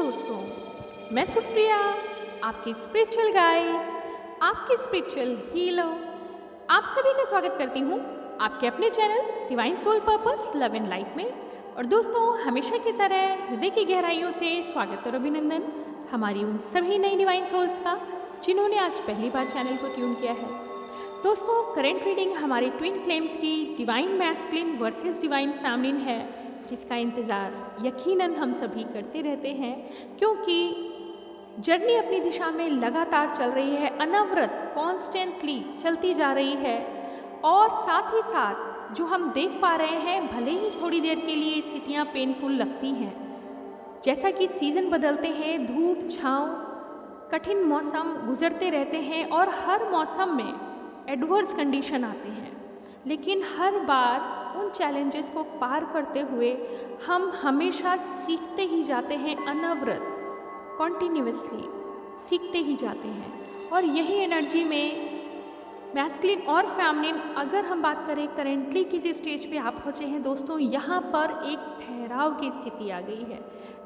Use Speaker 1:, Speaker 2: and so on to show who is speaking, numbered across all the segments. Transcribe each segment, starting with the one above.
Speaker 1: दोस्तों, मैं सुप्रिया, आपकी स्पिरिचुअल गाइड, आपकी स्पिरिचुअल हीलर, आप सभी का स्वागत करती हूँ आपके अपने channel divine soul purpose love and light में। और दोस्तों, हमेशा की तरह हृदय की गहराइयों से स्वागत और अभिनंदन हमारी उन सभी नई डिवाइन सोल्स का जिन्होंने आज पहली बार चैनल को ट्यून किया है। दोस्तों, करंट रीडिंग हमारे ट्विन फ्लेम्स की divine masculine versus divine feminine है, जिसका इंतज़ार यकीनन हम सभी करते रहते हैं, क्योंकि जर्नी अपनी दिशा में लगातार चल रही है, अनवरत कॉन्स्टेंटली चलती जा रही है। और साथ ही साथ जो हम देख पा रहे हैं, भले ही थोड़ी देर के लिए स्थितियाँ पेनफुल लगती हैं, जैसा कि सीज़न बदलते हैं, धूप छाँव कठिन मौसम गुजरते रहते हैं और हर मौसम में एडवर्स कंडीशन आते हैं, लेकिन हर बार उन चैलेंजेस को पार करते हुए हम हमेशा सीखते ही जाते हैं, अनवरत कॉन्टिन्यूसली सीखते ही जाते हैं। और यही एनर्जी में मैस्कुलिन और फेमिनिन, अगर हम बात करें करेंटली किस स्टेज पे आप पहुँचे हैं दोस्तों, यहाँ पर एक ठहराव की स्थिति आ गई है।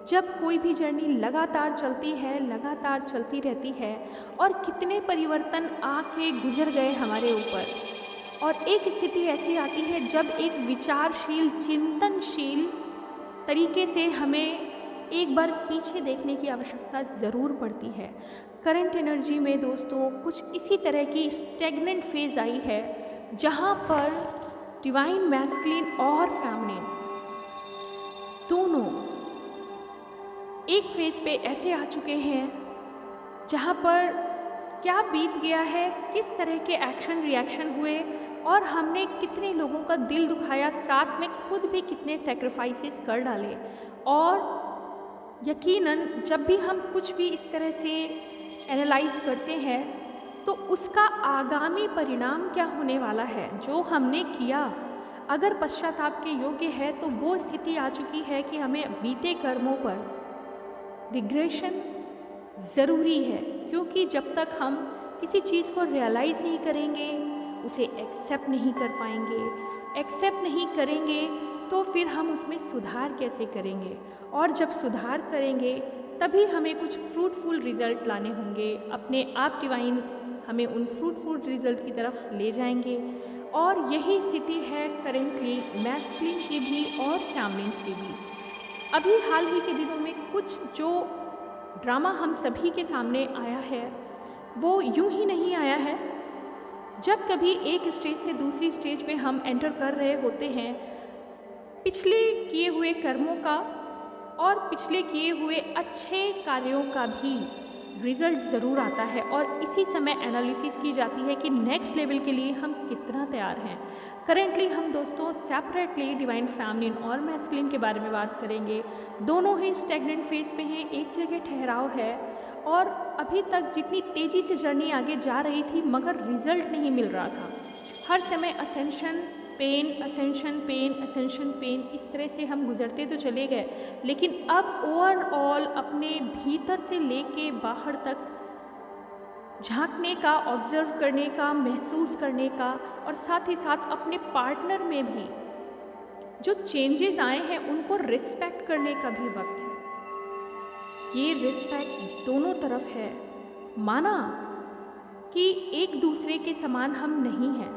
Speaker 1: जब कोई भी जर्नी लगातार चलती है, लगातार चलती रहती है, और कितने परिवर्तन आके गुजर गए हमारे ऊपर, और एक स्थिति ऐसी आती है जब एक विचारशील चिंतनशील तरीके से हमें एक बार पीछे देखने की आवश्यकता ज़रूर पड़ती है। करंट एनर्जी में दोस्तों कुछ इसी तरह की स्टेगनेंट फेज आई है, जहाँ पर डिवाइन मैस्कुलिन और फेमिनिन दोनों एक फेज पे ऐसे आ चुके हैं जहाँ पर क्या बीत गया है, किस तरह के एक्शन रिएक्शन हुए, और हमने कितने लोगों का दिल दुखाया, साथ में खुद भी कितने सेक्रीफाइसेस कर डाले। और यकीनन जब भी हम कुछ भी इस तरह से एनालाइज करते हैं तो उसका आगामी परिणाम क्या होने वाला है, जो हमने किया अगर पश्चाताप के योग्य है, तो वो स्थिति आ चुकी है कि हमें बीते कर्मों पर रिग्रेशन ज़रूरी है। क्योंकि जब तक हम किसी चीज़ को रियलाइज़ नहीं करेंगे, उसे एक्सेप्ट नहीं कर पाएंगे, एक्सेप्ट नहीं करेंगे तो फिर हम उसमें सुधार कैसे करेंगे, और जब सुधार करेंगे तभी हमें कुछ फ्रूटफुल रिजल्ट लाने होंगे। अपने आप डिवाइन हमें उन फ्रूटफुल रिजल्ट की तरफ ले जाएंगे। और यही स्थिति है करेंटली मैस्कुलिन की भी और फेमिनिन की भी। अभी हाल ही के दिनों में कुछ जो ड्रामा हम सभी के सामने आया है, वो यूं ही नहीं आया है। जब कभी एक स्टेज से दूसरी स्टेज पे हम एंटर कर रहे होते हैं, पिछले किए हुए कर्मों का और पिछले किए हुए अच्छे कार्यों का भी रिजल्ट ज़रूर आता है, और इसी समय एनालिसिस की जाती है कि नेक्स्ट लेवल के लिए हम कितना तैयार हैं। करेंटली हम दोस्तों सेपरेटली डिवाइन फेमिनिन और मैस्कुलिन के बारे में बात करेंगे। दोनों ही स्टैग्नेंट फेज पे हैं, एक जगह ठहराव है, और अभी तक जितनी तेज़ी से जर्नी आगे जा रही थी मगर रिजल्ट नहीं मिल रहा था। हर समय ascension pain, ascension pain, ascension pain, इस तरह से हम गुजरते तो चले गए, लेकिन अब ओवरऑल अपने भीतर से लेके बाहर तक झांकने का, ऑब्जर्व करने का, महसूस करने का, और साथ ही साथ अपने पार्टनर में भी जो चेंजेस आए हैं उनको रिस्पेक्ट करने का भी वक्त है। ये रिस्पेक्ट दोनों तरफ है। माना कि एक दूसरे के समान हम नहीं हैं,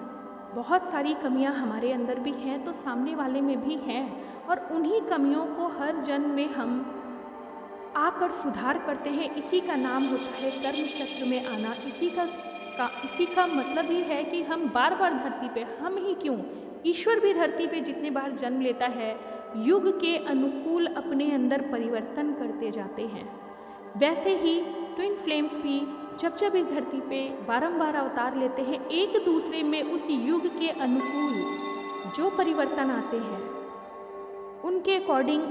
Speaker 1: बहुत सारी कमियां हमारे अंदर भी हैं तो सामने वाले में भी हैं, और उन्हीं कमियों को हर जन्म में हम आकर सुधार करते हैं। इसी का नाम होता है कर्म चक्र में आना। इसी का मतलब ही है कि हम बार बार धरती पे, हम ही क्यों, ईश्वर भी धरती पे जितने बार जन्म लेता है, युग के अनुकूल अपने अंदर परिवर्तन करते जाते हैं। वैसे ही ट्विन फ्लेम्स भी जब जब इस धरती पे बारंबार अवतार लेते हैं, एक दूसरे में उस युग के अनुकूल जो परिवर्तन आते हैं उनके अकॉर्डिंग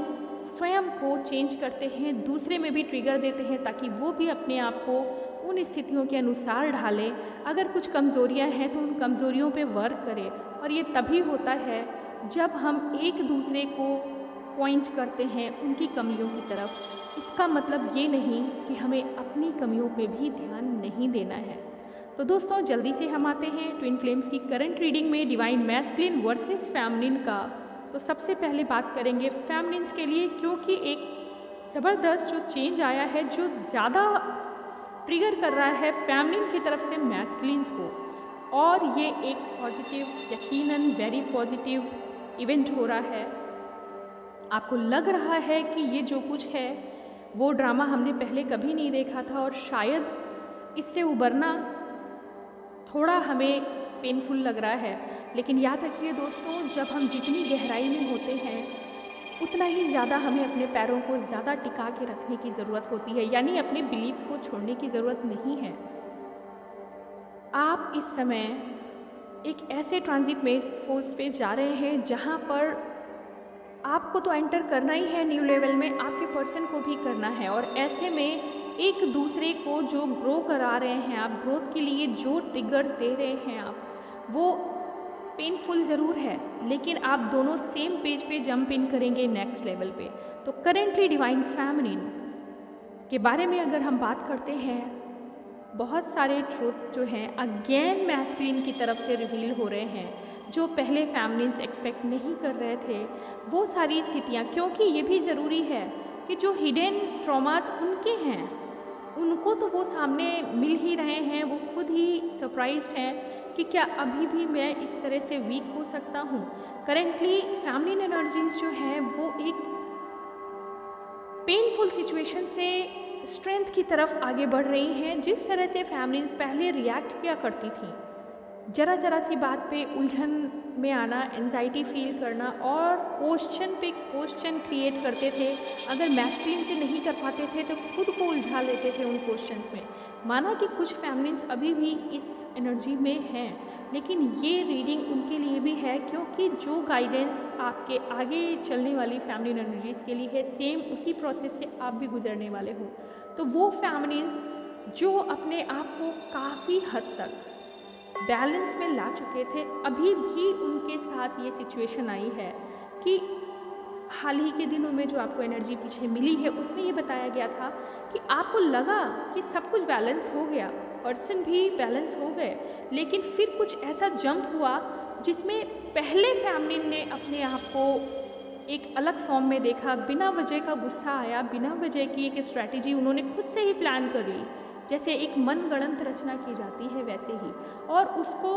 Speaker 1: स्वयं को चेंज करते हैं, दूसरे में भी ट्रिगर देते हैं ताकि वो भी अपने आप को उन स्थितियों के अनुसार ढालें। अगर कुछ कमज़ोरियां हैं तो उन कमज़ोरियों पे वर्क करें, और ये तभी होता है जब हम एक दूसरे को पॉइंट करते हैं उनकी कमियों की तरफ। इसका मतलब ये नहीं कि हमें अपनी कमियों पे भी ध्यान नहीं देना है। तो दोस्तों, जल्दी से हम आते हैं ट्विन फ्लेम्स की करंट रीडिंग में डिवाइन मैस्कुलिन वर्सेस फेमिनिन का। तो सबसे पहले बात करेंगे फेमिनिन्स के लिए, क्योंकि एक ज़बरदस्त जो चेंज आया है, जो ज़्यादा ट्रिगर कर रहा है फेमिनिन की तरफ से मैस्कुलिन्स को, और ये एक पॉजिटिव, यकीनन वेरी पॉजिटिव इवेंट हो रहा है। आपको लग रहा है कि ये जो कुछ है वो ड्रामा हमने पहले कभी नहीं देखा था, और शायद इससे उबरना थोड़ा हमें पेनफुल लग रहा है। लेकिन याद रखिए दोस्तों, जब हम जितनी गहराई में होते हैं उतना ही ज़्यादा हमें अपने पैरों को ज़्यादा टिका के रखने की ज़रूरत होती है, यानी अपने बिलीफ को छोड़ने की ज़रूरत नहीं है। आप इस समय एक ऐसे ट्रांजिट फोर्स पे जा रहे हैं जहाँ पर आपको तो एंटर करना ही है न्यू लेवल में, आपके पर्सन को भी करना है, और ऐसे में एक दूसरे को जो ग्रो करा रहे हैं आप, ग्रोथ के लिए जो ट्रिगर्स दे रहे हैं आप, वो पेनफुल ज़रूर है, लेकिन आप दोनों सेम पेज पे जंप इन करेंगे नेक्स्ट लेवल पे। तो करेंटली डिवाइन फेमिनिन के बारे में अगर हम बात करते हैं, बहुत सारे ट्रूथ जो हैं अगेन मैस्कुलिन की तरफ से रिवील हो रहे हैं, जो पहले फेमिनिन्स एक्सपेक्ट नहीं कर रहे थे। वो सारी स्थितियाँ, क्योंकि ये भी ज़रूरी है कि जो हिडन ट्रॉमास उनके हैं, उनको तो वो सामने मिल ही रहे हैं, वो खुद ही सरप्राइज्ड हैं कि क्या अभी भी मैं इस तरह से वीक हो सकता हूँ। करेंटली फेमिनिन एनर्जीज जो हैं वो एक पेनफुल सिचुएशन से स्ट्रेंथ की तरफ आगे बढ़ रही हैं। जिस तरह से फेमिनिन्स पहले रिएक्ट किया करती थी, ज़रा सी बात पे उलझन में आना, एंजाइटी फील करना, और क्वेश्चन पे क्वेश्चन क्रिएट करते थे। अगर मैस्कुलिन से नहीं कर पाते थे तो खुद को उलझा लेते थे उन क्वेश्चंस में। माना कि कुछ फेमिनिन्स अभी भी इस एनर्जी में हैं, लेकिन ये रीडिंग उनके लिए भी है, क्योंकि जो गाइडेंस आपके आगे चलने वाली फेमिनिन एनर्जीज़ के लिए है, सेम उसी प्रोसेस से आप भी गुजरने वाले हो। तो वो फेमिनिन्स जो अपने आप को काफ़ी हद तक बैलेंस में ला चुके थे, अभी भी उनके साथ ये सिचुएशन आई है कि हाल ही के दिनों में जो आपको एनर्जी पीछे मिली है उसमें ये बताया गया था कि आपको लगा कि सब कुछ बैलेंस हो गया, पर्सन भी बैलेंस हो गए, लेकिन फिर कुछ ऐसा जंप हुआ जिसमें पहले फेमिनिन ने अपने आप को एक अलग फॉर्म में देखा। बिना वजह का गुस्सा आया, बिना वजह की एक स्ट्रैटेजी उन्होंने खुद से ही प्लान कर ली, जैसे एक मनगढ़ंत रचना की जाती है वैसे ही, और उसको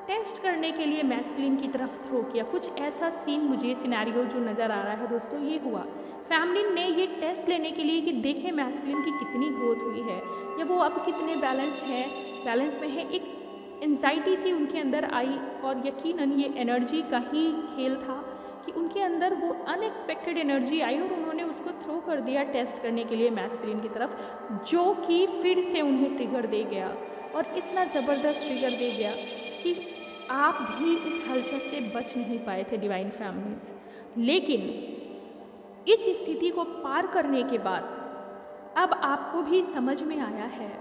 Speaker 1: टेस्ट करने के लिए मैस्कुलिन की तरफ थ्रो किया। कुछ ऐसा सीन, मुझे सिनेरियो जो नज़र आ रहा है दोस्तों, ये हुआ। फेमिनिन ने ये टेस्ट लेने के लिए कि देखें मैस्कुलिन की कितनी ग्रोथ हुई है या वो अब कितने बैलेंस में है। एक एंजाइटी सी उनके अंदर आई, और यकीनन ये एनर्जी का ही खेल था कि उनके अंदर वो अनएक्सपेक्टेड एनर्जी आई और उन्होंने उसको थ्रो कर दिया टेस्ट करने के लिए मैस्कुलिन की तरफ, जो कि फिर से उन्हें ट्रिगर दे गया, और इतना ज़बरदस्त ट्रिगर दे गया कि आप भी उस हलचल से बच नहीं पाए थे डिवाइन फेमिनिन्स। लेकिन इस स्थिति को पार करने के बाद अब आपको भी समझ में आया है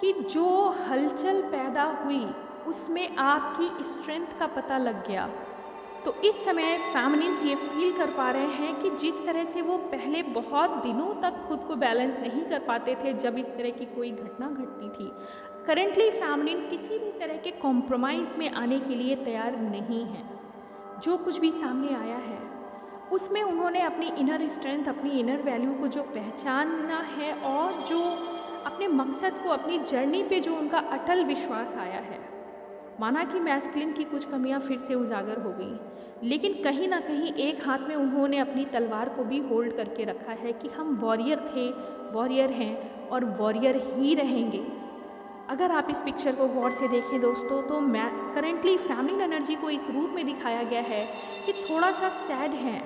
Speaker 1: कि जो हलचल पैदा हुई उसमें आपकी स्ट्रेंथ का पता लग गया। तो इस समय फेमिनिन्स ये फील कर पा रहे हैं कि जिस तरह से वो पहले बहुत दिनों तक खुद को बैलेंस नहीं कर पाते थे जब इस तरह की कोई घटना घटती थी, करेंटली फेमिनिन किसी भी तरह के कॉम्प्रोमाइज़ में आने के लिए तैयार नहीं है। जो कुछ भी सामने आया है उसमें उन्होंने अपनी इनर स्ट्रेंथ, अपनी इनर वैल्यू को जो पहचाना है, और जो अपने मकसद को, अपनी जर्नी पे जो उनका अटल विश्वास आया है। माना कि मैस्कुलिन की कुछ कमियां फिर से उजागर हो गई, लेकिन कहीं ना कहीं एक हाथ में उन्होंने अपनी तलवार को भी होल्ड करके रखा है कि हम वॉरियर थे, वॉरियर हैं और वॉरियर ही रहेंगे। अगर आप इस पिक्चर को गौर से देखें दोस्तों, तो करेंटली फेमिनिन एनर्जी को इस रूप में दिखाया गया है कि थोड़ा सा सैड है।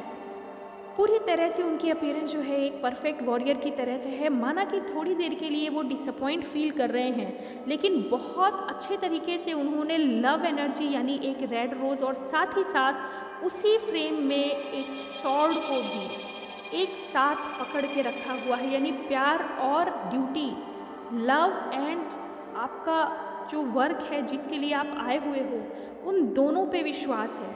Speaker 1: पूरी तरह से उनकी अपीयरेंस जो है एक परफेक्ट वॉरियर की तरह से है। माना कि थोड़ी देर के लिए वो डिसअपॉइंट फील कर रहे हैं, लेकिन बहुत अच्छे तरीके से उन्होंने लव एनर्जी यानी एक रेड रोज़, और साथ ही साथ उसी फ्रेम में एक सॉर्ड को भी एक साथ पकड़ के रखा हुआ है, यानी प्यार और ड्यूटी, लव एंड आपका जो वर्क है जिसके लिए आप आए हुए हो, उन दोनों पे विश्वास है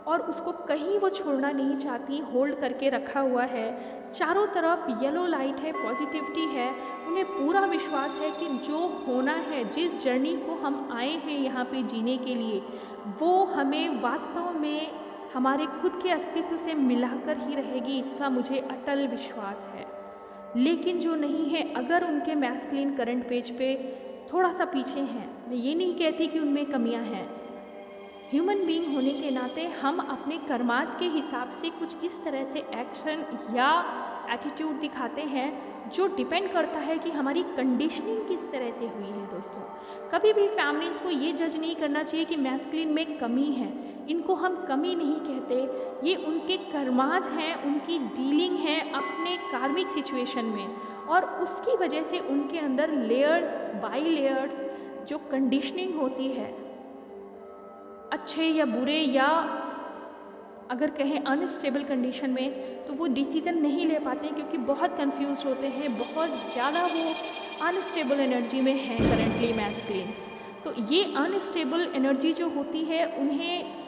Speaker 1: और उसको कहीं वो छोड़ना नहीं चाहती, होल्ड करके रखा हुआ है। चारों तरफ येलो लाइट है, पॉजिटिविटी है, उन्हें पूरा विश्वास है कि जो होना है, जिस जर्नी को हम आए हैं यहाँ पे जीने के लिए, वो हमें वास्तव में हमारे खुद के अस्तित्व से मिलाकर ही रहेगी, इसका मुझे अटल विश्वास है। लेकिन जो नहीं है, अगर उनके मैस्कुलिन करंट पेज पे थोड़ा सा पीछे हैं, मैं ये नहीं कहती कि उनमें कमियां हैं। ह्यूमन बीइंग होने के नाते हम अपने कर्मास के हिसाब से कुछ इस तरह से एक्शन या एटीट्यूड दिखाते हैं जो डिपेंड करता है कि हमारी कंडीशनिंग किस तरह से हुई है। दोस्तों, कभी भी फैमिलीज़ को ये जज नहीं करना चाहिए कि मैस्कुलिन में कमी है। इनको हम कमी नहीं कहते, ये उनके कर्मास हैं, उनकी डीलिंग है अपने कार्मिक सिचुएशन में, और उसकी वजह से उनके अंदर लेयर्स बाई लेयर्स जो कंडीशनिंग होती है, अच्छे या बुरे या अगर कहें अनस्टेबल कंडीशन में, तो वो डिसीज़न नहीं ले पाते हैं क्योंकि बहुत कंफ्यूज होते हैं, बहुत ज़्यादा वो अनस्टेबल एनर्जी में हैं करंटली मैस्कुलिन्स। तो ये अनस्टेबल एनर्जी जो होती है उन्हें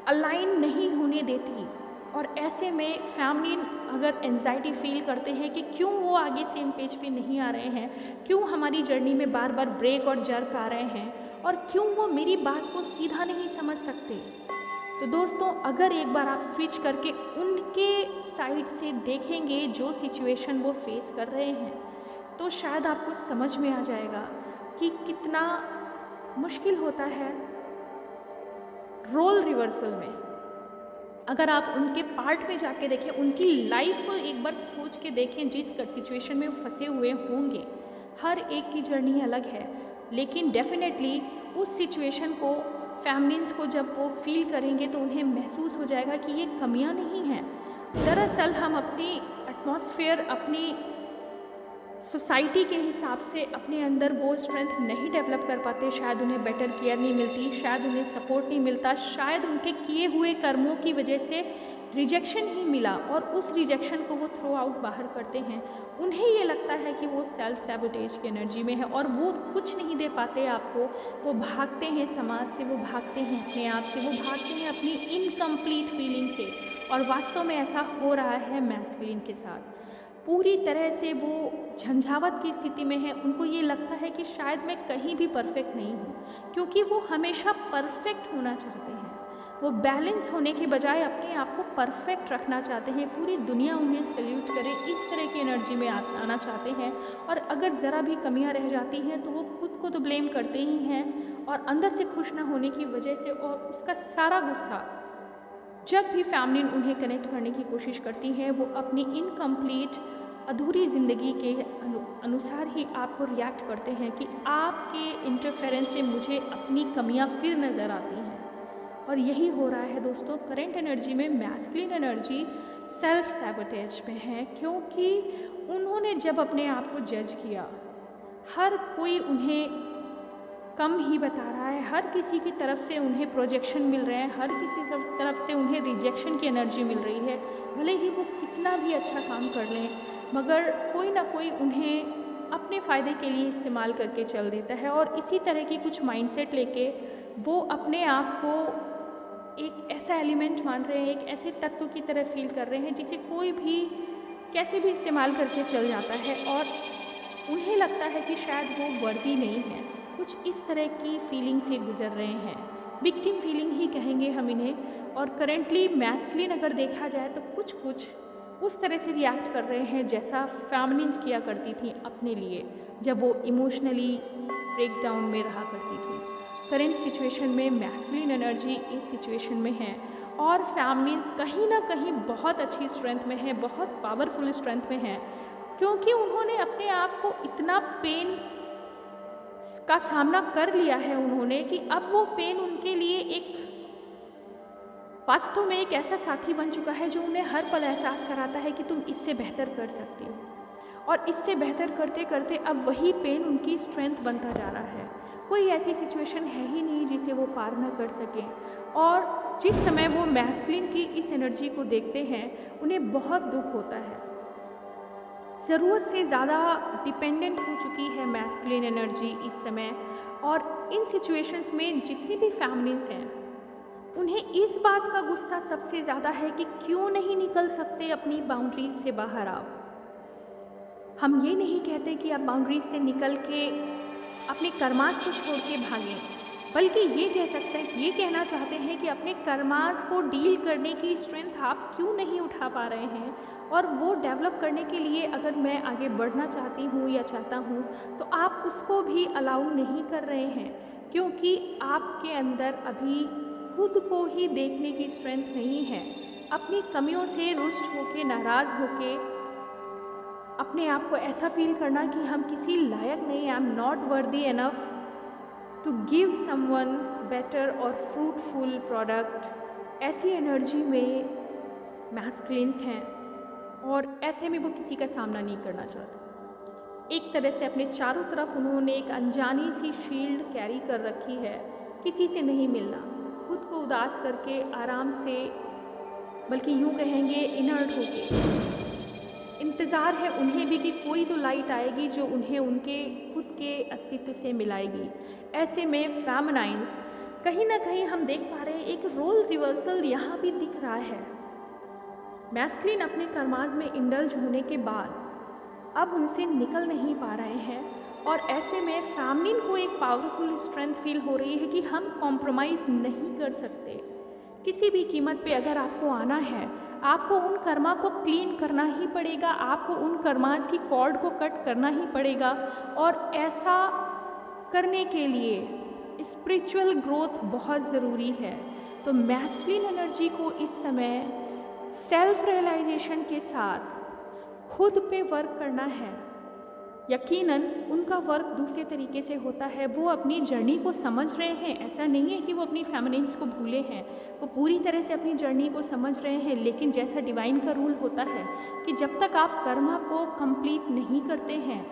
Speaker 1: अलाइन नहीं होने देती, और ऐसे में फैमिली अगर एंजाइटी फील करते हैं कि क्यों वो आगे सेम पेज पे नहीं आ रहे हैं, क्यों हमारी जर्नी में बार बार ब्रेक और जर्क आ रहे हैं, और क्यों वो मेरी बात को सीधा नहीं समझ सकते। तो दोस्तों, अगर एक बार आप स्विच करके उनके साइड से देखेंगे जो सिचुएशन वो फेस कर रहे हैं, तो शायद आपको समझ में आ जाएगा कि कितना मुश्किल होता है रोल रिवर्सल में। अगर आप उनके पार्ट में जाके देखें, उनकी लाइफ को एक बार सोच के देखें, जिस सिचुएशन में वो फंसे हुए होंगे, हर एक की जर्नी अलग है, लेकिन डेफिनेटली उस सिचुएशन को फैमिलीज़ को जब वो फील करेंगे तो उन्हें महसूस हो जाएगा कि ये कमियां नहीं हैं। दरअसल हम अपनी एटमॉस्फेयर, अपनी सोसाइटी के हिसाब से अपने अंदर वो स्ट्रेंथ नहीं डेवलप कर पाते, शायद उन्हें बेटर केयर नहीं मिलती, शायद उन्हें सपोर्ट नहीं मिलता, शायद उनके किए हुए कर्मों की वजह से रिजेक्शन ही मिला और उस रिजेक्शन को वो थ्रो आउट बाहर करते हैं। उन्हें ये लगता है कि वो सेल्फ सैबोटेज की एनर्जी में है और वो कुछ नहीं दे पाते आपको। वो भागते हैं समाज से, वो भागते हैं अपने आप से, वो भागते हैं अपनी इनकम्प्लीट फीलिंग से, और वास्तव में ऐसा हो रहा है मैस्कुलिन के साथ। पूरी तरह से वो झंझावत की स्थिति में है। उनको ये लगता है कि शायद मैं कहीं भी परफेक्ट नहीं हूँ, क्योंकि वो हमेशा परफेक्ट होना चाहते हैं। वो बैलेंस होने के बजाय अपने आप को परफेक्ट रखना चाहते हैं। पूरी दुनिया उन्हें सल्यूट करे, इस तरह की एनर्जी में आना चाहते हैं, और अगर ज़रा भी कमियां रह जाती हैं तो वो खुद को तो ब्लेम करते ही हैं, और अंदर से खुश ना होने की वजह से, और उसका सारा गुस्सा जब भी फैमिली उन्हें कनेक्ट करने की कोशिश करती है, वो अपनी इनकम्प्लीट अधूरी ज़िंदगी के अनुसार ही आपको रिएक्ट करते हैं कि आपके इंटरफेरेंस से मुझे अपनी कमियां फिर नज़र आती हैं। और यही हो रहा है दोस्तों, करंट एनर्जी में मैस्कुलिन एनर्जी सेल्फ सैबोटेज में है, क्योंकि उन्होंने जब अपने आप को जज किया, हर कोई उन्हें कम ही बता रहा है, हर किसी की तरफ से उन्हें प्रोजेक्शन मिल रहे हैं, हर किसी तरफ से उन्हें रिजेक्शन की एनर्जी मिल रही है। भले ही वो कितना भी अच्छा काम कर लें, मगर कोई ना कोई उन्हें अपने फ़ायदे के लिए इस्तेमाल करके चल देता है, और इसी तरह की कुछ माइंडसेट लेके वो अपने आप को एक ऐसा एलिमेंट मान रहे हैं, एक ऐसे तत्व की तरह फील कर रहे हैं जिसे कोई भी कैसे भी इस्तेमाल करके चल जाता है, और उन्हें लगता है कि शायद वो वर्दी नहीं है। कुछ इस तरह की फीलिंग से गुजर रहे हैं, विक्टिम फीलिंग ही कहेंगे हम इन्हें। और करेंटली मैस्कुलिन अगर देखा जाए तो कुछ उस तरह से रिएक्ट कर रहे हैं जैसा फैमिलीज़ किया करती थी अपने लिए, जब वो इमोशनली ब्रेकडाउन में रहा करती थी। करेंट सिचुएशन में मैस्कुलिन एनर्जी इस सिचुएशन में है, और फैमिलीज़ कहीं ना कहीं बहुत अच्छी स्ट्रेंथ में है, बहुत पावरफुल स्ट्रेंथ में है, क्योंकि उन्होंने अपने आप को इतना पेन का सामना कर लिया है उन्होंने, कि अब वो पेन उनके लिए एक वास्तव में एक ऐसा साथी बन चुका है जो उन्हें हर पल एहसास कराता है कि तुम इससे बेहतर कर सकती हो, और इससे बेहतर करते करते अब वही पेन उनकी स्ट्रेंथ बनता जा रहा है। कोई ऐसी सिचुएशन है ही नहीं जिसे वो पार न कर सकें, और जिस समय वो मैस्कुलिन की इस एनर्जी को देखते हैं उन्हें बहुत दुख होता है। ज़रूरत से ज़्यादा डिपेंडेंट हो चुकी है मैस्कुलिन एनर्जी इस समय, और इन सिचुएशंस में जितनी भी फैमिलीज़ हैं उन्हें इस बात का गुस्सा सबसे ज़्यादा है कि क्यों नहीं निकल सकते अपनी बाउंड्रीज से बाहर। आप हम ये नहीं कहते कि आप बाउंड्रीज से निकल के अपने कर्मास को छोड़ के भागें, बल्कि ये कहना चाहते हैं कि अपने कर्मास को डील करने की स्ट्रेंथ आप क्यों नहीं उठा पा रहे हैं, और वो डेवलप करने के लिए अगर मैं आगे बढ़ना चाहती हूँ या चाहता हूँ तो आप उसको भी अलाउ नहीं कर रहे हैं, क्योंकि आपके अंदर अभी खुद को ही देखने की स्ट्रेंथ नहीं है। अपनी कमियों से रुष्ट होके, नाराज़ होके, अपने आप को ऐसा फील करना कि हम किसी लायक नहीं, I am not worthy enough to give someone better और फ्रूटफुल प्रोडक्ट, ऐसी एनर्जी में मैस्कुलिन्स हैं और ऐसे में वो किसी का सामना नहीं करना चाहते। एक तरह से अपने चारों तरफ उन्होंने एक अनजानी सी शील्ड कैरी कर रखी है, किसी से नहीं मिलना, खुद को उदास करके आराम से, बल्कि यूँ कहेंगे इनर्ट होके इंतज़ार है उन्हें भी कि कोई तो लाइट आएगी जो उन्हें उनके खुद के अस्तित्व से मिलाएगी। ऐसे में फेमिनाइन्स कहीं ना कहीं हम देख पा रहे हैं एक रोल रिवर्सल यहाँ भी दिख रहा है। मैस्कुलिन अपने कर्माज में इंडल्ज होने के बाद अब उनसे निकल नहीं पा रहे हैं, और ऐसे में फेमिनिन को एक पावरफुल स्ट्रेंथ फील हो रही है कि हम कॉम्प्रोमाइज़ नहीं कर सकते किसी भी कीमत पे। अगर आपको आना है, आपको उन कर्मा को क्लीन करना ही पड़ेगा, आपको उन कर्माज की कॉर्ड को कट करना ही पड़ेगा, और ऐसा करने के लिए स्पिरिचुअल ग्रोथ बहुत ज़रूरी है। तो मैस्कुलिन एनर्जी को इस समय सेल्फ रियलाइजेशन के साथ खुद पे वर्क करना है। यकीनन उनका वर्क दूसरे तरीके से होता है, वो अपनी जर्नी को समझ रहे हैं, ऐसा नहीं है कि वो अपनी फेमिनिन्स को भूले हैं, वो पूरी तरह से अपनी जर्नी को समझ रहे हैं। लेकिन जैसा डिवाइन का रूल होता है कि जब तक आप कर्मा को कंप्लीट नहीं करते हैं,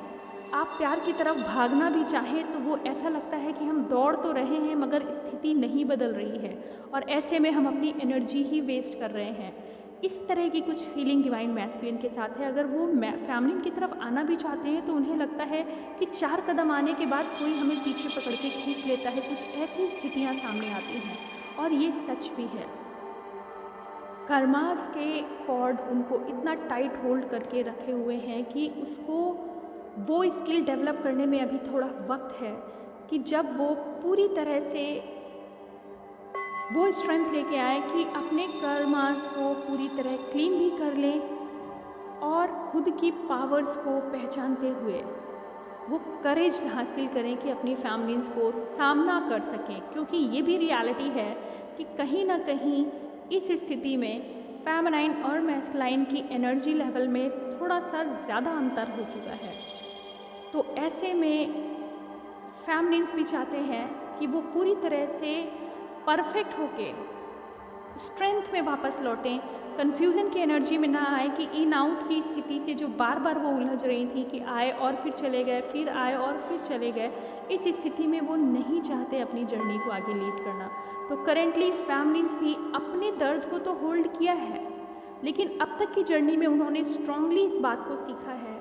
Speaker 1: आप प्यार की तरफ भागना भी चाहें तो वो ऐसा लगता है कि हम दौड़ तो रहे हैं मगर स्थिति नहीं बदल रही है, और ऐसे में हम अपनी एनर्जी ही वेस्ट कर रहे हैं। इस तरह की कुछ फीलिंग डिवाइन मैस्कुलिन के साथ है। अगर वो फेमिनिन की तरफ आना भी चाहते हैं तो उन्हें लगता है कि 4 कदम आने के बाद कोई हमें पीछे पकड़ के खींच लेता है, कुछ ऐसी स्थितियाँ सामने आती हैं, और ये सच भी है। कर्मास के कॉर्ड उनको इतना टाइट होल्ड करके रखे हुए हैं कि उसको वो स्किल डेवलप करने में अभी थोड़ा वक्त है कि जब वो पूरी तरह से वो स्ट्रेंथ लेके आए कि अपने कर्मास को पूरी तरह क्लीन भी कर लें, और खुद की पावर्स को पहचानते हुए वो करेज हासिल करें कि अपनी फैमिलीज़ को सामना कर सकें। क्योंकि ये भी रियलिटी है कि कहीं ना कहीं इस स्थिति में फेमिनाइन और मैस्कुलाइन की एनर्जी लेवल में थोड़ा सा ज़्यादा अंतर हो चुका है। तो ऐसे में फेमिनिन्स भी चाहते हैं कि वो पूरी तरह से परफेक्ट होके स्ट्रेंथ में वापस लौटें, कन्फ्यूज़न की एनर्जी में ना आए कि इन आउट की स्थिति से जो बार बार वो उलझ रही थी कि आए और फिर चले गए, फिर आए और फिर चले गए, इस स्थिति में वो नहीं चाहते अपनी जर्नी को आगे लीड करना। तो करेंटली फैमिलीज़ भी अपने दर्द को तो होल्ड किया है, लेकिन अब तक की जर्नी में उन्होंने स्ट्रांगली इस बात को सीखा है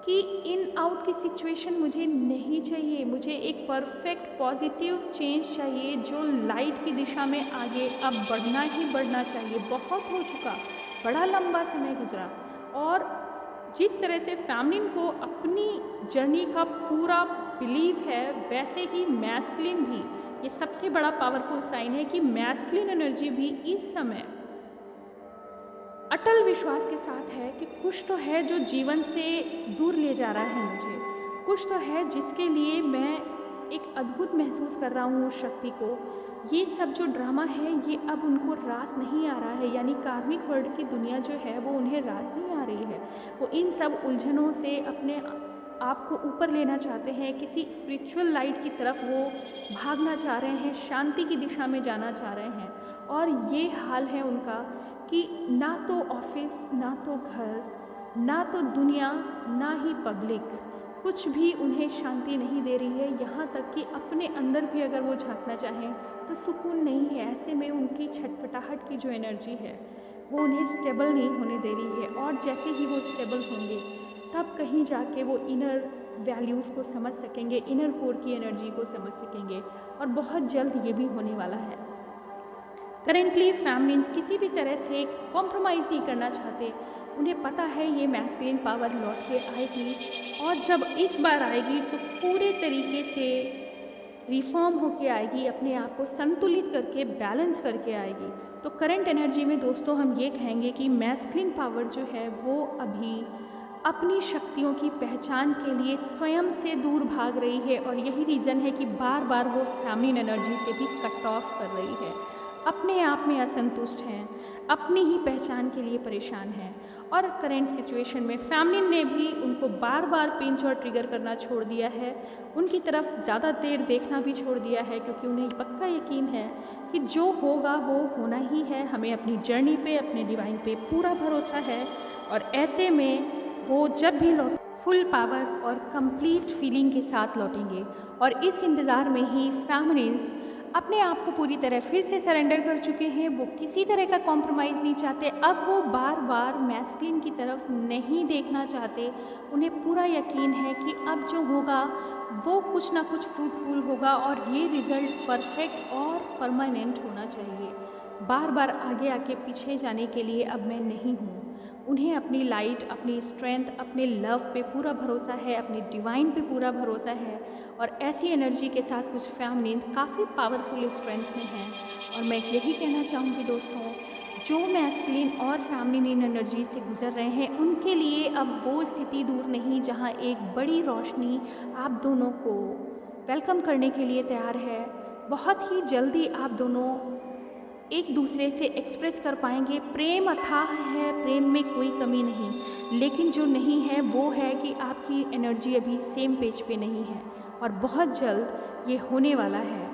Speaker 1: कि इन आउट की सिचुएशन मुझे नहीं चाहिए, मुझे एक परफेक्ट पॉजिटिव चेंज चाहिए जो लाइट की दिशा में आगे अब बढ़ना ही बढ़ना चाहिए। बहुत हो चुका, बड़ा लंबा समय गुजरा, और जिस तरह से फेमिनिन को अपनी जर्नी का पूरा बिलीव है, वैसे ही मैस्कुलिन भी, ये सबसे बड़ा पावरफुल साइन है कि मैस्कुलिन एनर्जी भी इस समय अटल विश्वास के साथ है कि कुछ तो है जो जीवन से दूर ले जा रहा है मुझे, कुछ तो है जिसके लिए मैं एक अद्भुत महसूस कर रहा हूँ उस शक्ति को। ये सब जो ड्रामा है ये अब उनको रास नहीं आ रहा है, यानी कार्मिक वर्ल्ड की दुनिया जो है वो उन्हें रास नहीं आ रही है। वो इन सब उलझनों से अपने आप को ऊपर लेना चाहते हैं, किसी स्पिरिचुअल लाइट की तरफ वो भागना चाह रहे हैं, शांति की दिशा में जाना चाह रहे हैं। और ये हाल है उनका कि ना तो ऑफिस, ना तो घर, ना तो दुनिया, ना ही पब्लिक, कुछ भी उन्हें शांति नहीं दे रही है। यहाँ तक कि अपने अंदर भी अगर वो झांकना चाहें तो सुकून नहीं है। ऐसे में उनकी छटपटाहट की जो एनर्जी है वो उन्हें स्टेबल नहीं होने दे रही है, और जैसे ही वो स्टेबल होंगे तब कहीं जाके वो इनर वैल्यूज़ को समझ सकेंगे, इनर कोर की एनर्जी को समझ सकेंगे, और बहुत जल्द ये भी होने वाला है। करेंटली फेमिनिन्स किसी भी तरह से कॉम्प्रोमाइज़ नहीं करना चाहते। उन्हें पता है ये मैस्कुलिन पावर लौट के आएगी, और जब इस बार आएगी तो पूरे तरीके से रिफॉर्म होके आएगी, अपने आप को संतुलित करके बैलेंस करके आएगी। तो करंट एनर्जी में दोस्तों हम ये कहेंगे कि मैस्कुलिन पावर जो है वो अभी अपनी शक्तियों की पहचान के लिए स्वयं से दूर भाग रही है, और यही रीज़न है कि बार बार वो फेमिनिन एनर्जी से भी कट ऑफ कर रही है। अपने आप में असंतुष्ट हैं, अपनी ही पहचान के लिए परेशान हैं, और करंट सिचुएशन में फेमिनिन ने भी उनको बार बार पिंच और ट्रिगर करना छोड़ दिया है, उनकी तरफ ज़्यादा देर देखना भी छोड़ दिया है, क्योंकि उन्हें पक्का यकीन है कि जो होगा वो होना ही है। हमें अपनी जर्नी पे, अपने डिवाइन पे पूरा भरोसा है, और ऐसे में वो जब भी लौट फुल पावर और कंप्लीट फीलिंग के साथ लौटेंगे। और इस इंतज़ार में ही फेमिनिन्स अपने आप को पूरी तरह फिर से सरेंडर कर चुके हैं। वो किसी तरह का कॉम्प्रोमाइज़ नहीं चाहते। अब वो बार बार मैस्कुलिन की तरफ नहीं देखना चाहते। उन्हें पूरा यकीन है कि अब जो होगा वो कुछ ना कुछ फ्रूटफुल होगा, और ये रिज़ल्ट परफेक्ट और परमानेंट होना चाहिए। बार बार आगे आके पीछे जाने के लिए अब मैं नहीं हूँ। उन्हें अपनी लाइट, अपनी स्ट्रेंथ, अपने लव पे पूरा भरोसा है, अपने डिवाइन पे पूरा भरोसा है, और ऐसी एनर्जी के साथ कुछ फेमिनिन काफ़ी पावरफुल स्ट्रेंथ में हैं। और मैं यही कहना चाहूँगी दोस्तों, जो मैस्कुलिन और फेमिनिन एनर्जी से गुजर रहे हैं उनके लिए अब वो स्थिति दूर नहीं जहाँ एक बड़ी रोशनी आप दोनों को वेलकम करने के लिए तैयार है। बहुत ही जल्दी आप दोनों एक दूसरे से एक्सप्रेस कर पाएंगे। प्रेम अथाह है, प्रेम में कोई कमी नहीं, लेकिन जो नहीं है वो है कि आपकी एनर्जी अभी सेम पेज पे नहीं है, और बहुत जल्द ये होने वाला है।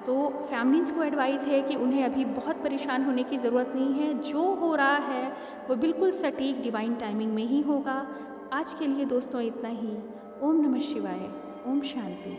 Speaker 1: तो फैमिलीज़ को एडवाइस है कि उन्हें अभी बहुत परेशान होने की ज़रूरत नहीं है। जो हो रहा है वो बिल्कुल सटीक डिवाइन टाइमिंग में ही होगा। आज के लिए दोस्तों इतना ही। ओम नमः शिवाय, ओम शांति।